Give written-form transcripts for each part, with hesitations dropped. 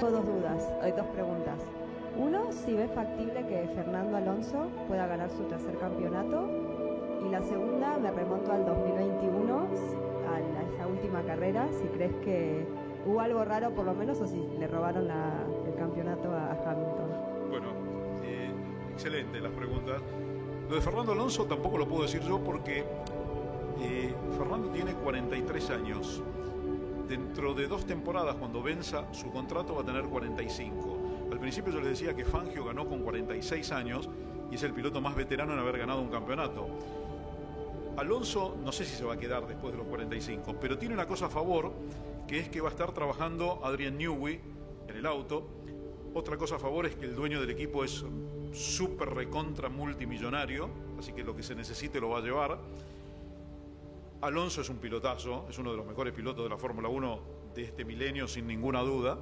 tengo dos preguntas. Uno, si ves factible que Fernando Alonso pueda ganar su tercer campeonato. Y la segunda, me remonto al 2021, a esa última carrera, si crees que hubo algo raro por lo menos o si le robaron el campeonato a Hamilton. Bueno, excelente las preguntas. Lo de Fernando Alonso tampoco lo puedo decir yo porque Fernando tiene 43 años. Dentro de 2 temporadas, cuando venza su contrato, va a tener 45. Al principio yo les decía que Fangio ganó con 46 años y es el piloto más veterano en haber ganado un campeonato. Alonso no sé si se va a quedar después de los 45, pero tiene una cosa a favor, que es que va a estar trabajando Adrian Newey en el auto. Otra cosa a favor es que el dueño del equipo es súper recontra multimillonario, así que lo que se necesite lo va a llevar. Alonso es un pilotazo, es uno de los mejores pilotos de la Fórmula 1 de este milenio, sin ninguna duda.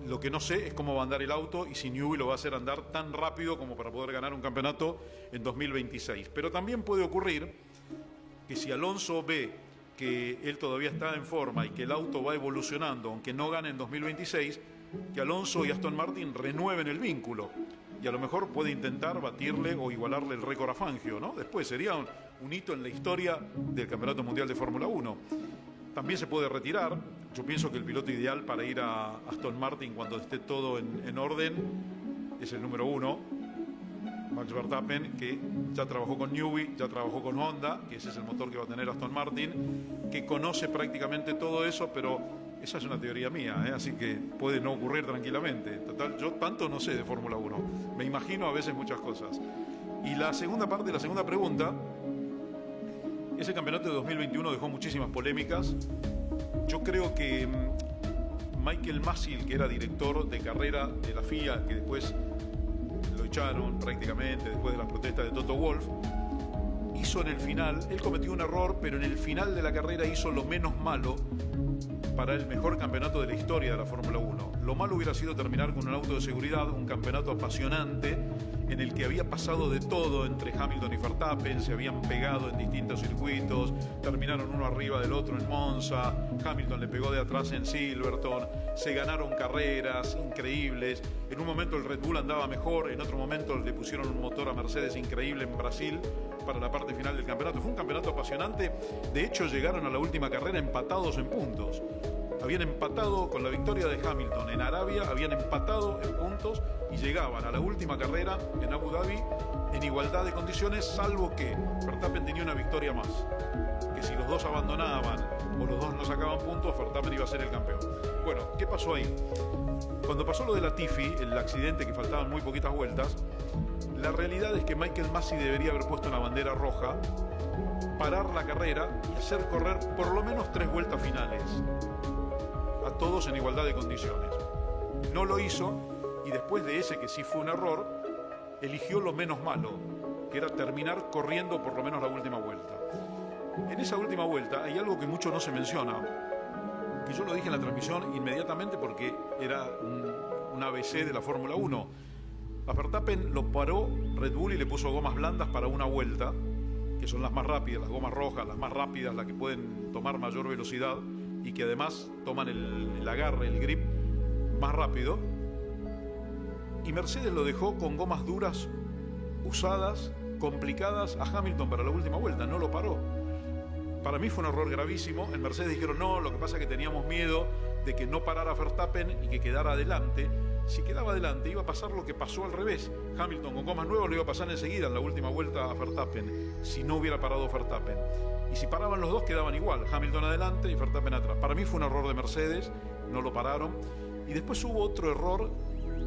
Lo que no sé es cómo va a andar el auto y si Newey lo va a hacer andar tan rápido como para poder ganar un campeonato en 2026. Pero también puede ocurrir que si Alonso ve que él todavía está en forma y que el auto va evolucionando, aunque no gane en 2026, que Alonso y Aston Martin renueven el vínculo. Y a lo mejor puede intentar batirle o igualarle el récord a Fangio, ¿no? Después sería un hito en la historia del Campeonato Mundial de Fórmula 1. También se puede retirar. Yo pienso que el piloto ideal para ir a Aston Martin cuando esté todo en orden es el número 1, Max Verstappen, que ya trabajó con Newey, ya trabajó con Honda, que ese es el motor que va a tener Aston Martin, que conoce prácticamente todo eso, pero esa es una teoría mía, así que puede no ocurrir tranquilamente. Total, yo tanto no sé de Fórmula 1, me imagino a veces muchas cosas. Y la segunda parte, la segunda pregunta, ese campeonato de 2021 dejó muchísimas polémicas. Yo creo que Michael Masi, que era director de carrera de la FIA, que después lo echaron prácticamente después de las protestas de Toto Wolff, hizo en el final, él cometió un error, pero en el final de la carrera hizo lo menos malo para el mejor campeonato de la historia de la Fórmula 1. Lo malo hubiera sido terminar con un auto de seguridad, un campeonato apasionante, en el que había pasado de todo entre Hamilton y Verstappen, se habían pegado en distintos circuitos, terminaron uno arriba del otro en Monza, Hamilton le pegó de atrás en Silverstone, se ganaron carreras increíbles, en un momento el Red Bull andaba mejor, en otro momento le pusieron un motor a Mercedes increíble en Brasil para la parte final del campeonato. Fue un campeonato apasionante, de hecho llegaron a la última carrera empatados en puntos. Habían empatado con la victoria de Hamilton en Arabia, habían empatado en puntos y llegaban a la última carrera en Abu Dhabi en igualdad de condiciones, salvo que Verstappen tenía una victoria más, que si los dos abandonaban o los dos no sacaban puntos, Verstappen iba a ser el campeón. Bueno, ¿qué pasó ahí? Cuando pasó lo de Latifi, el accidente que faltaban muy poquitas vueltas, la realidad es que Michael Masi debería haber puesto una bandera roja, parar la carrera y hacer correr por lo menos 3 vueltas finales a todos en igualdad de condiciones. No lo hizo y después de ese, que sí fue un error, eligió lo menos malo, que era terminar corriendo por lo menos la última vuelta. En esa última vuelta hay algo que mucho no se menciona, que yo lo dije en la transmisión inmediatamente porque era un ABC de la Fórmula 1. A Verstappen lo paró Red Bull y le puso gomas blandas para una vuelta, que son las más rápidas, las gomas rojas, las más rápidas, las que pueden tomar mayor velocidad y que además toman el agarre, el grip más rápido. Y Mercedes lo dejó con gomas duras, usadas, complicadas a Hamilton para la última vuelta, no lo paró. Para mí fue un error gravísimo. En Mercedes dijeron no, lo que pasa es que teníamos miedo de que no parara Verstappen y que quedara adelante. Si quedaba adelante iba a pasar lo que pasó al revés. Hamilton con gomas nuevas lo iba a pasar enseguida en la última vuelta a Verstappen, si no hubiera parado Verstappen. Y si paraban los dos quedaban igual, Hamilton adelante y Verstappen atrás. Para mí fue un error de Mercedes, no lo pararon. Y después hubo otro error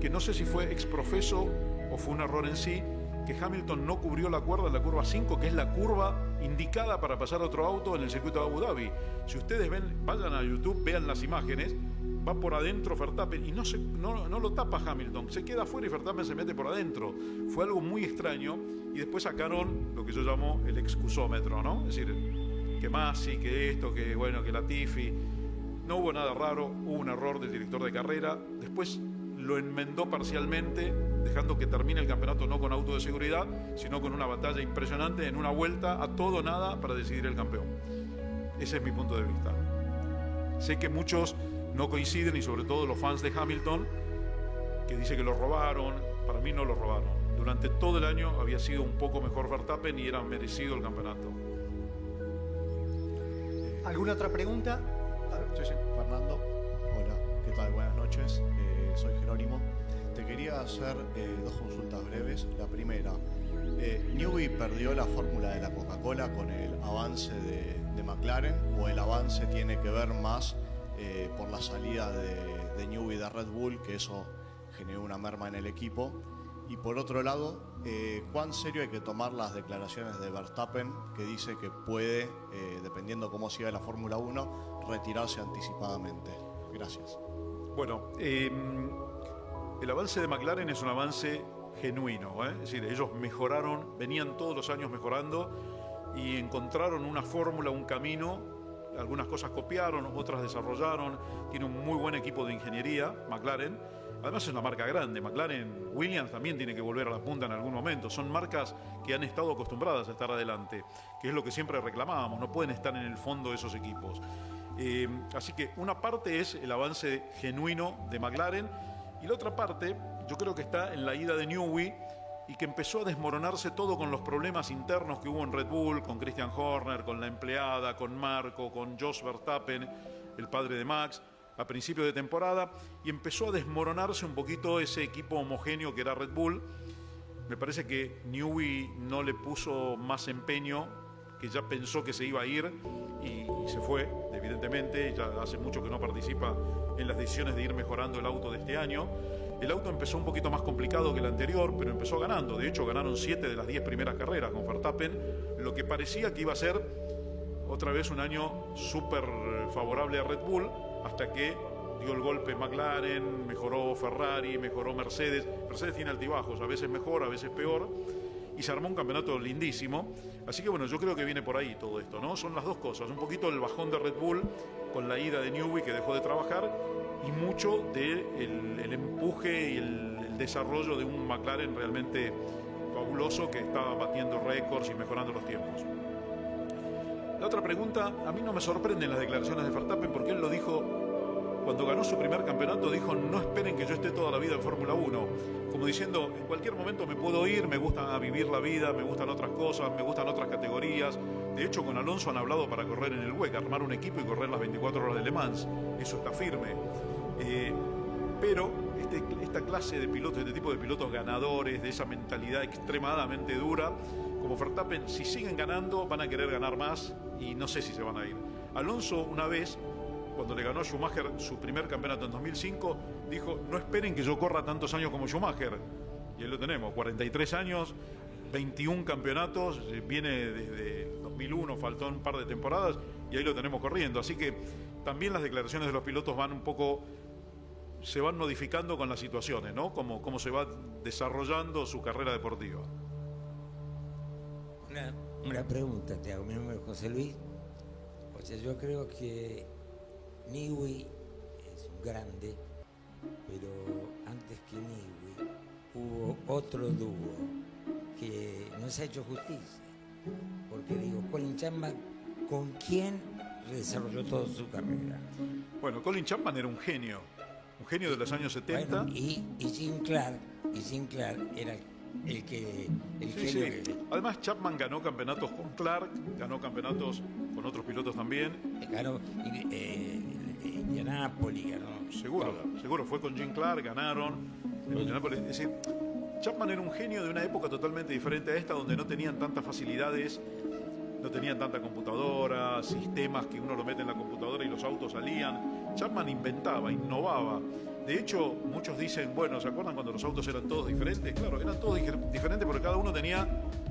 que no sé si fue exprofeso o fue un error en sí, que Hamilton no cubrió la cuerda en la curva 5, que es la curva indicada para pasar otro auto en el circuito de Abu Dhabi. Si ustedes ven, vayan a YouTube, vean las imágenes, va por adentro Verstappen y no lo tapa Hamilton, se queda afuera y Verstappen se mete por adentro. Fue algo muy extraño y después sacaron lo que yo llamo el excusómetro, ¿no? Es decir, que Masi, que esto, que bueno, que Latifi. No hubo nada raro, hubo un error del director de carrera, después lo enmendó parcialmente, dejando que termine el campeonato no con auto de seguridad, sino con una batalla impresionante en una vuelta a todo o nada para decidir el campeón. Ese es mi punto de vista. Sé que muchos no coinciden, y sobre todo los fans de Hamilton, que dice que lo robaron. Para mí no lo robaron. Durante todo el año había sido un poco mejor Verstappen y era merecido el campeonato. ¿Alguna otra pregunta? Sí, sí. Fernando, hola, ¿qué tal? Buenas noches, soy Jerónimo. Te quería hacer dos consultas breves. La primera, ¿Newey perdió la fórmula de la Coca-Cola con el avance de McLaren, o el avance tiene que ver más por la salida de Newey de Red Bull, que eso generó una merma en el equipo? Y por otro lado, ¿cuán serio hay que tomar las declaraciones de Verstappen, que dice que puede, dependiendo cómo siga la Fórmula 1, retirarse anticipadamente? Gracias. Bueno, el avance de McLaren es un avance genuino, ¿eh? Es decir, ellos mejoraron, venían todos los años mejorando y encontraron una fórmula, un camino. Algunas cosas copiaron, otras desarrollaron. Tiene un muy buen equipo de ingeniería, McLaren. Además es una marca grande. McLaren, Williams también tiene que volver a la punta en algún momento. Son marcas que han estado acostumbradas a estar adelante, que es lo que siempre reclamábamos. No pueden estar en el fondo de esos equipos. Así que una parte es el avance genuino de McLaren, y la otra parte yo creo que está en la ida de Newey, y que empezó a desmoronarse todo con los problemas internos que hubo en Red Bull, con Christian Horner, con la empleada, con Marco, con Jos Verstappen, el padre de Max, a principio de temporada, y empezó a desmoronarse un poquito ese equipo homogéneo que era Red Bull. Me parece que Newey no le puso más empeño, que ya pensó que se iba a ir y se fue, evidentemente. Ya hace mucho que no participa en las decisiones de ir mejorando el auto de este año. El auto empezó un poquito más complicado que el anterior, pero empezó ganando. De hecho, ganaron 7 de las 10 primeras carreras con Verstappen, lo que parecía que iba a ser otra vez un año súper favorable a Red Bull, hasta que dio el golpe McLaren, mejoró Ferrari, mejoró Mercedes. Mercedes tiene altibajos, a veces mejor, a veces peor, y se armó un campeonato lindísimo. Así que bueno, yo creo que viene por ahí todo esto, ¿no? Son las dos cosas, un poquito el bajón de Red Bull con la ida de Newey, que dejó de trabajar, y mucho del empuje y el desarrollo de un McLaren realmente fabuloso, que está batiendo récords y mejorando los tiempos. La otra pregunta, a mí no me sorprenden las declaraciones de Verstappen, porque él lo dijo cuando ganó su primer campeonato. Dijo: no esperen que yo esté toda la vida en Fórmula 1, como diciendo, en cualquier momento me puedo ir, me gusta vivir la vida, me gustan otras cosas, me gustan otras categorías. De hecho, con Alonso han hablado para correr en el WEC, armar un equipo y correr las 24 horas de Le Mans. Eso está firme. Pero esta clase de pilotos, este tipo de pilotos ganadores, de esa mentalidad extremadamente dura, como Verstappen, si siguen ganando van a querer ganar más, y no sé si se van a ir. Alonso, una vez, cuando le ganó a Schumacher su primer campeonato en 2005, dijo: no esperen que yo corra tantos años como Schumacher. Y ahí lo tenemos, 43 años, 21 campeonatos, viene desde 2001, faltó un par de temporadas, y ahí lo tenemos corriendo. Así que también las declaraciones de los pilotos van un poco, se van modificando con las situaciones, ¿no? Cómo se va desarrollando su carrera deportiva. Una pregunta te hago, mi nombre es José Luis. O sea, yo creo que Newey es un grande, pero antes que Newey hubo otro dúo que no se ha hecho justicia. Porque digo, Colin Chapman, ¿con quién desarrolló toda su carrera? Bueno, Colin Chapman era un genio de los años 70. Bueno, y Jim Clark era el genio. Sí. Además, Chapman ganó campeonatos con Clark, ganó campeonatos con otros pilotos también. Ganó Indianápolis, ganó. Seguro, fue con Jim Clark, ganaron. Es decir, Chapman era un genio de una época totalmente diferente a esta, donde no tenían tantas facilidades, no tenían tanta computadora, sistemas que uno lo mete en la computadora y los autos salían. Chapman inventaba, innovaba. De hecho, muchos dicen, bueno, ¿se acuerdan cuando los autos eran todos diferentes? Claro, eran todos diferentes porque cada uno tenía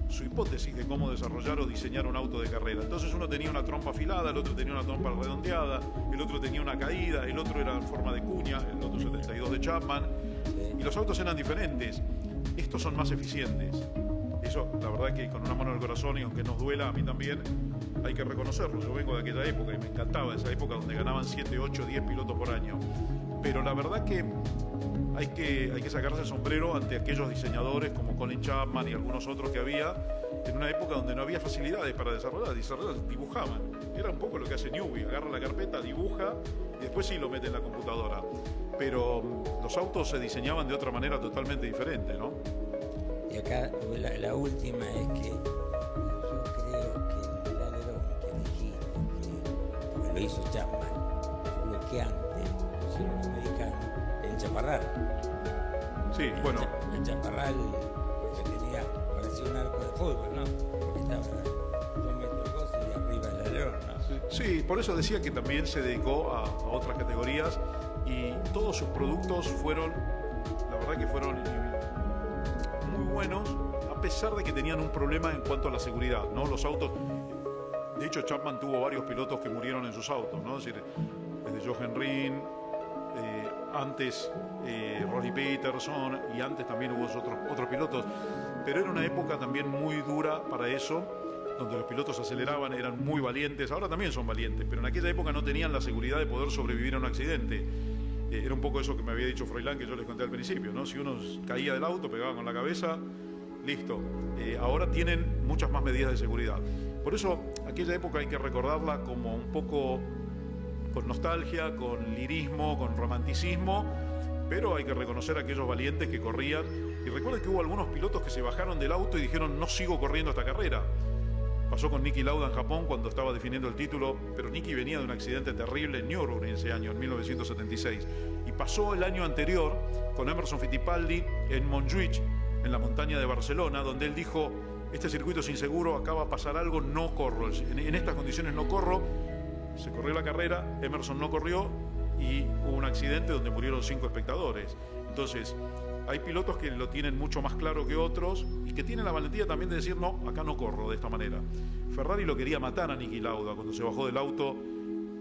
su hipótesis de cómo desarrollar o diseñar un auto de carrera. Entonces uno tenía una trompa afilada, el otro tenía una trompa redondeada, el otro tenía una caída, el otro era en forma de cuña, el otro 72 de Chapman, y los autos eran diferentes. Estos son más eficientes. Eso, la verdad que con una mano en el corazón, y aunque nos duela, a mí también, hay que reconocerlo. Yo vengo de aquella época y me encantaba esa época donde ganaban 7, 8, 10 pilotos por año. Pero la verdad que hay que sacarse el sombrero ante aquellos diseñadores como Colin Chapman y algunos otros que había en una época donde no había facilidades para desarrollar, dibujaban. Era un poco lo que hace Newey, agarra la carpeta, dibuja y después sí lo mete en la computadora. Pero los autos se diseñaban de otra manera totalmente diferente, ¿no? Y acá la última es que yo creo que el alerón que dijiste, que lo hizo Chapman, lo que antes hicieron los americanos, el chaparral. Sí, bueno. El chaparral que tenía, parecía un arco de fútbol, ¿no? Porque estaba 2 metros gozo y arriba el alerón, ¿no? Sí, por eso decía que también se dedicó a otras categorías y todos sus productos fueron, la verdad que fueron muy buenos, a pesar de que tenían un problema en cuanto a la seguridad, ¿no? Los autos, de hecho Chapman tuvo varios pilotos que murieron en sus autos, ¿no? Es decir, desde Jochen Rindt, antes Ronnie Peterson y antes también hubo otros pilotos, pero era una época también muy dura para eso, donde los pilotos aceleraban, eran muy valientes, ahora también son valientes, pero en aquella época no tenían la seguridad de poder sobrevivir a un accidente. Era un poco eso que me había dicho Froilán, que yo les conté al principio, ¿no? Si uno caía del auto, pegaba con la cabeza, listo. Ahora tienen muchas más medidas de seguridad. Por eso, aquella época hay que recordarla como un poco con nostalgia, con lirismo, con romanticismo, pero hay que reconocer a aquellos valientes que corrían. Y recuerden que hubo algunos pilotos que se bajaron del auto y dijeron, no sigo corriendo esta carrera. Pasó con Niki Lauda en Japón cuando estaba definiendo el título, pero Niki venía de un accidente terrible en Nürburgring ese año, en 1976. Y pasó el año anterior con Emerson Fittipaldi en Montjuïc, en la montaña de Barcelona, donde él dijo, este circuito es inseguro, acá va a pasar algo, no corro. En estas condiciones no corro. Se corrió la carrera, Emerson no corrió y hubo un accidente donde murieron 5 espectadores. Entonces, hay pilotos que lo tienen mucho más claro que otros y que tienen la valentía también de decir, no, acá no corro de esta manera. Ferrari lo quería matar a Niki Lauda cuando se bajó del auto.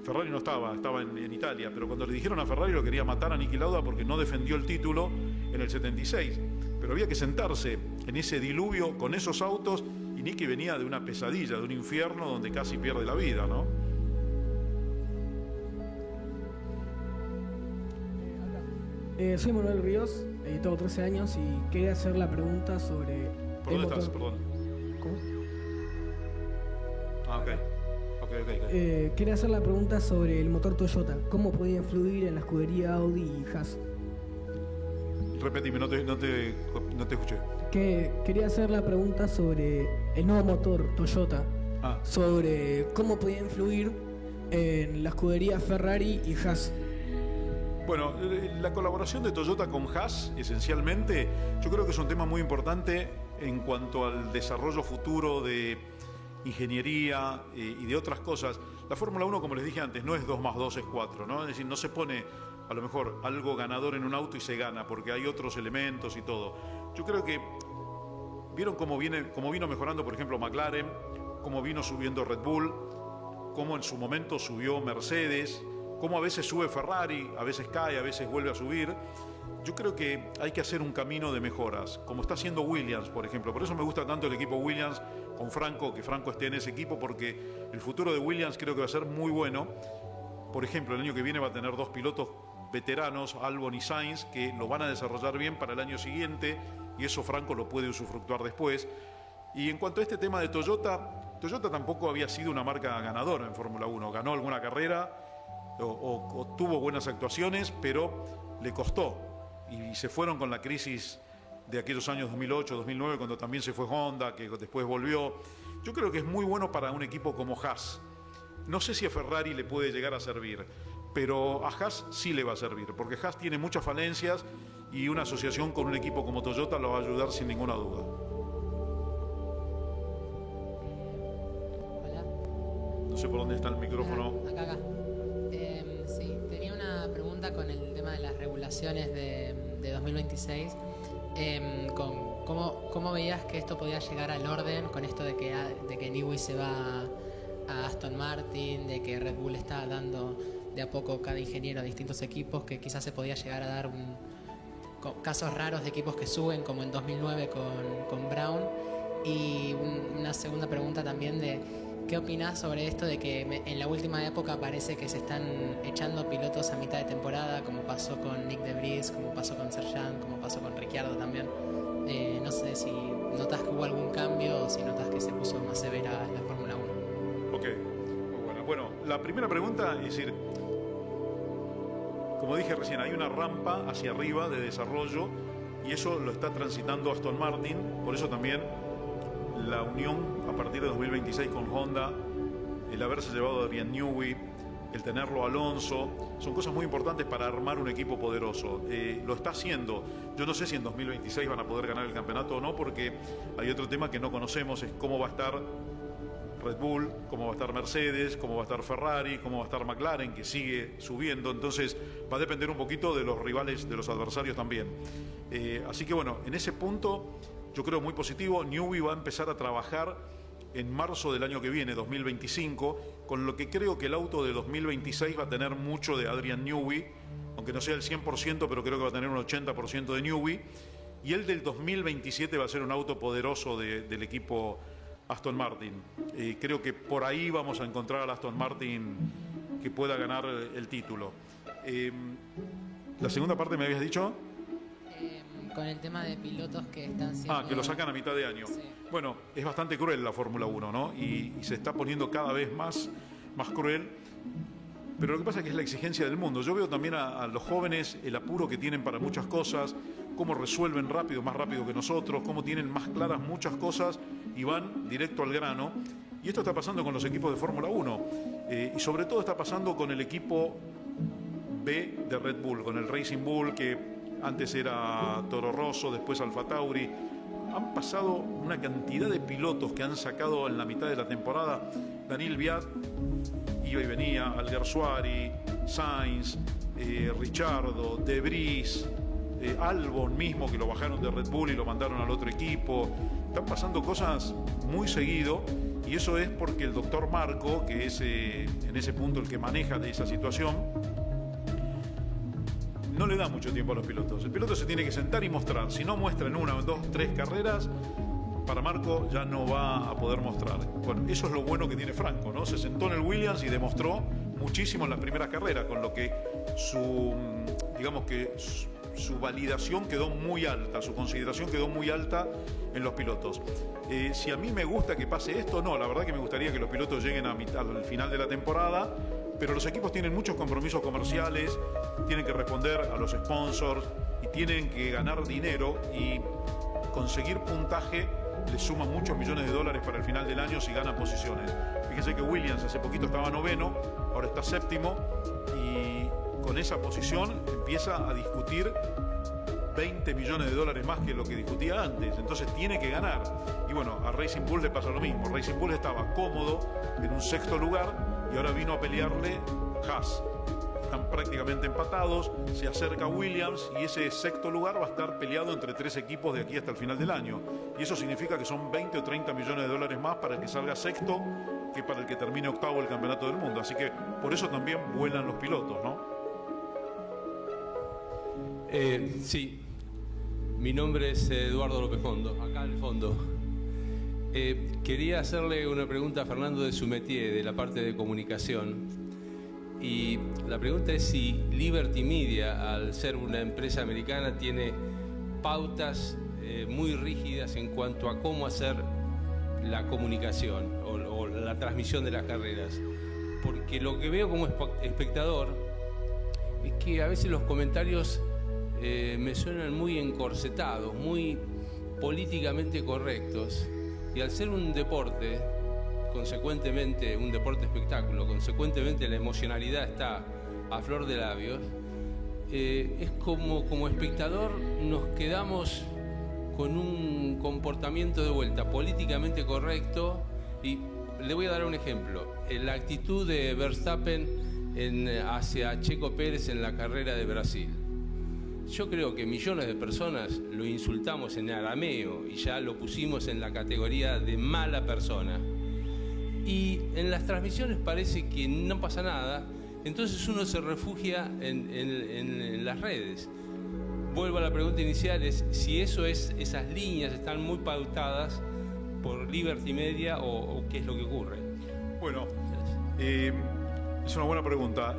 Ferrari no estaba en Italia, pero cuando le dijeron a Ferrari lo quería matar a Niki Lauda porque no defendió el título en el 76. Pero había que sentarse en ese diluvio con esos autos y Niki venía de una pesadilla, de un infierno donde casi pierde la vida, ¿no? Soy Manuel Ríos, tengo 13 años y quería hacer la pregunta sobre... ¿Por dónde estás? Perdón. ¿Cómo? Ah, ok. Quería hacer la pregunta sobre el motor Toyota. ¿Cómo podía influir en la escudería Audi y Haas? Repetime, no te escuché. Quería hacer la pregunta sobre el nuevo motor Toyota. Sobre cómo podía influir en la escudería Ferrari y Haas. Bueno, la colaboración de Toyota con Haas, esencialmente, yo creo que es un tema muy importante en cuanto al desarrollo futuro de ingeniería y de otras cosas. La Fórmula 1, como les dije antes, no es 2 más 2 es 4, ¿no? Es decir, no se pone a lo mejor algo ganador en un auto y se gana, porque hay otros elementos y todo. Yo creo que vieron cómo vino mejorando, por ejemplo, McLaren, cómo vino subiendo Red Bull, cómo en su momento subió Mercedes, cómo a veces sube Ferrari, a veces cae, a veces vuelve a subir. Yo creo que hay que hacer un camino de mejoras, como está haciendo Williams, por ejemplo. Por eso me gusta tanto el equipo Williams con Franco, que Franco esté en ese equipo, porque el futuro de Williams creo que va a ser muy bueno. Por ejemplo, el año que viene va a tener 2 pilotos veteranos, Albon y Sainz, que lo van a desarrollar bien para el año siguiente, y eso Franco lo puede usufructuar después. Y en cuanto a este tema de Toyota, Toyota tampoco había sido una marca ganadora en Fórmula 1. Ganó alguna carrera o tuvo buenas actuaciones, pero le costó. Y se fueron con la crisis de aquellos años 2008, 2009, cuando también se fue Honda, que después volvió. Yo creo que es muy bueno para un equipo como Haas. No sé si a Ferrari le puede llegar a servir, pero a Haas sí le va a servir, porque Haas tiene muchas falencias y una asociación con un equipo como Toyota lo va a ayudar sin ninguna duda. Hola. No sé por dónde está el micrófono. Acá. Sí, tenía una pregunta con el tema de las regulaciones de 2026. ¿Cómo veías que esto podía llegar al orden con esto de que Newey se va a Aston Martin, de que Red Bull está dando de a poco cada ingeniero a distintos equipos, que quizás se podía llegar a dar casos raros de equipos que suben, como en 2009 con Brown? Y una segunda pregunta también de ¿qué opinás sobre esto de que en la última época parece que se están echando pilotos a mitad de temporada, como pasó con Nick de Vries, como pasó con Sergeant, como pasó con Ricciardo también? No sé si notas que hubo algún cambio o si notas que se puso más severa la Fórmula 1. Ok, muy buena. Bueno, la primera pregunta es decir, como dije recién, hay una rampa hacia arriba de desarrollo y eso lo está transitando Aston Martin. Por eso también la unión a partir de 2026 con Honda, el haberse llevado a Adrian Newey, el tenerlo a Alonso, son cosas muy importantes para armar un equipo poderoso. Lo está haciendo. Yo no sé si en 2026 van a poder ganar el campeonato o no, porque hay otro tema que no conocemos, es cómo va a estar Red Bull, cómo va a estar Mercedes, cómo va a estar Ferrari, cómo va a estar McLaren, que sigue subiendo. Entonces va a depender un poquito de los rivales, de los adversarios también. Así que bueno, en ese punto yo creo muy positivo. Newey va a empezar a trabajar en marzo del año que viene, 2025, con lo que creo que el auto de 2026 va a tener mucho de Adrian Newey, aunque no sea el 100%, pero creo que va a tener un 80% de Newey. Y el del 2027 va a ser un auto poderoso del equipo Aston Martin. Creo que por ahí vamos a encontrar al Aston Martin que pueda ganar el título. La segunda parte me habías dicho... Con el tema de pilotos que están siendo... que lo sacan a mitad de año. Sí. Bueno, es bastante cruel la Fórmula 1, ¿no? Y se está poniendo cada vez más cruel. Pero lo que pasa es que es la exigencia del mundo. Yo veo también a los jóvenes el apuro que tienen para muchas cosas, cómo resuelven rápido, más rápido que nosotros, cómo tienen más claras muchas cosas y van directo al grano. Y esto está pasando con los equipos de Fórmula 1. Y sobre todo está pasando con el equipo B de Red Bull, con el Racing Bull, que antes era Toro Rosso, después Alfa Tauri. Han pasado una cantidad de pilotos que han sacado en la mitad de la temporada. Daniel Kvyat iba y venía, Alguersuari, Sainz, Ricciardo, De Vries, Albon mismo, que lo bajaron de Red Bull y lo mandaron al otro equipo. Están pasando cosas muy seguido y eso es porque el doctor Marco, que es en ese punto el que maneja de esa situación, no le da mucho tiempo a los pilotos. El piloto se tiene que sentar y mostrar. Si no muestra en 1, 2, 3 carreras, para Marco ya no va a poder mostrar. Bueno, eso es lo bueno que tiene Franco, ¿no? Se sentó en el Williams y demostró muchísimo en las primeras carreras, con lo que su validación quedó muy alta, su consideración quedó muy alta en los pilotos. Si a mí me gusta que pase esto, no, la verdad que me gustaría que los pilotos lleguen al final de la temporada, pero los equipos tienen muchos compromisos comerciales, tienen que responder a los sponsors y tienen que ganar dinero, y conseguir puntaje les suma muchos millones de dólares para el final del año si ganan posiciones. Fíjense que Williams hace poquito estaba 9º, ahora está 7º, y con esa posición empieza a discutir 20 millones de dólares más que lo que discutía antes. Entonces tiene que ganar. Y bueno, a Racing Bull le pasa lo mismo. Racing Bull estaba cómodo en un 6º lugar y ahora vino a pelearle Haas. Están prácticamente empatados, se acerca Williams y ese 6º lugar va a estar peleado entre 3 equipos de aquí hasta el final del año. Y eso significa que son 20 o 30 millones de dólares más para el que salga 6º que para el que termine 8º el campeonato del mundo. Así que por eso también vuelan los pilotos, ¿no? Sí, mi nombre es Eduardo López Fondo, acá al fondo. Quería hacerle una pregunta a Fernando de su métier, de la parte de comunicación. Y la pregunta es si Liberty Media, al ser una empresa americana, tiene pautas muy rígidas en cuanto a cómo hacer la comunicación o la transmisión de las carreras. Porque lo que veo como espectador es que a veces los comentarios me suenan muy encorsetados, muy políticamente correctos, y al ser un deporte, consecuentemente un deporte espectáculo, consecuentemente la emocionalidad está a flor de labios, es como espectador nos quedamos con un comportamiento de vuelta políticamente correcto. Y le voy a dar un ejemplo: la actitud de Verstappen hacia Checo Pérez en la carrera de Brasil. Yo creo que millones de personas lo insultamos en arameo y ya lo pusimos en la categoría de mala persona. Y en las transmisiones parece que no pasa nada, entonces uno se refugia en las redes. Vuelvo a la pregunta inicial, es si esas líneas están muy pautadas por Liberty Media o qué es lo que ocurre. Bueno, es una buena pregunta.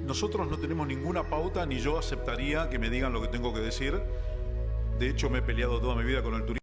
Nosotros no tenemos ninguna pauta, ni yo aceptaría que me digan lo que tengo que decir. De hecho, me he peleado toda mi vida con el turismo.